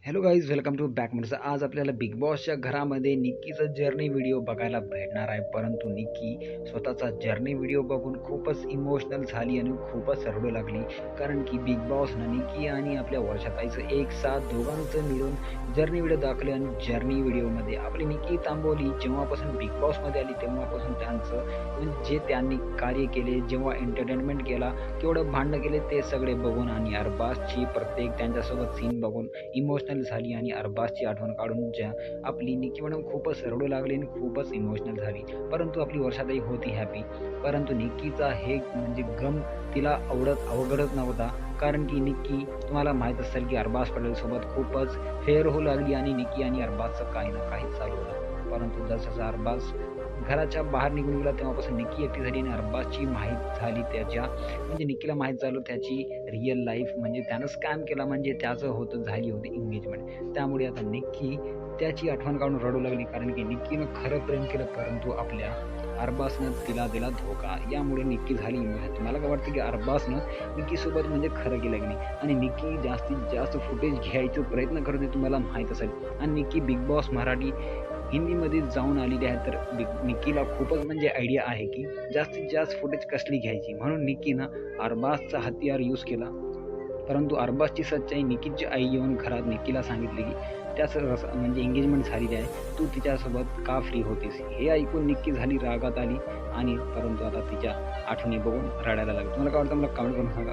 Hello guys, welcome to back. म्हणजे आज आपल्याला बिग बॉसच्या घरामध्ये निक्कीचा जर्नी व्हिडिओ बघायला भेटणार आहे. परंतु निक्की स्वतःचा जर्नी व्हिडिओ बघून खूपच इमोशनल झाली आणि खूपच रडू लागली. कारण की बिग बॉसनं निक्की आणि आपल्या वर्षाताईचं एक साथ दोघांचं मिळून जर्नी व्हिडिओ दाखवले आणि जर्नी व्हिडिओमध्ये आपली निक्की तांबवली. जेव्हापासून बिग बॉसमध्ये आली तेव्हापासून त्यांचं म्हणजे जे त्यांनी कार्य केले, जेव्हा एंटरटेनमेंट केला, केवढं भांडणं केले ते सगळे बघून आणि अरबाजची प्रत्येक त्यांच्यासोबत सीन बघून इमोशनल झाली आणि अरबाजची आठवण काढून ज्या आपली निक्की मॅडम खूपच रडू लागली आणि खूपच इमोशनल झाली. परंतु आपली वर्षाताई होती हॅपी. परंतु निक्कीचा हे म्हणजे गम तिला अवघडत नव्हता. कारण की निक्की तुम्हाला माहीत असेल की अरबाज पटेलसोबत खूपच फेअर होऊ लागली आणि निक्की आणि अरबाजचं काही ना काही चालू होतं. परंतु जसं अरबाज घराच्या बाहेर निघून गेला तेव्हापासून निक्की एकटी झाली आणि अरबाजची माहीत झाली त्याच्या म्हणजे निक्कीला माहीत झालं त्याची रिअल लाईफ म्हणजे त्यानं स्कॅम केला म्हणजे त्याचं झाली होती एंगेजमेंट. त्यामुळे आता निक्की त्याची आठवण काढून रडू लागली कारण की निक्कीनं खरं प्रेम केलं परंतु आपल्या अरबाजनं तिला दिला धोका. यामुळे निक्की झाली इमोशनल. मला काय वाटतं की अरबाजनं निक्कीसोबत म्हणजे खरं केलं की नाही आणि निक्की जास्तीत जास्त फुटेज घ्यायचा प्रयत्न करत होती तुम्हाला माहीत असेल. आणि निक्की बिग बॉस मराठी हिंदीमध्ये जाऊन आलेली आहे तर निक्कीला खूपच म्हणजे आयडिया आहे की जास्तीत जास्त फुटेज कसली घ्यायची. म्हणून निक्कीनं अरबाजचा हत्यार यूज केला. परंतु अरबाजची सच्चाई निक्कीची आई येऊन घरात निक्कीला सांगितले की म्हणजे एंगेजमेंट झालेली आहे, तू तिच्यासोबत का फ्री होतीस. हे ऐकून निक्की झाली रागात आली आणि परंतु आता तिच्या आठवणी बघून रडायला लागली. तुम्हाला काय वाटतं मला कमेंट करून सांगा.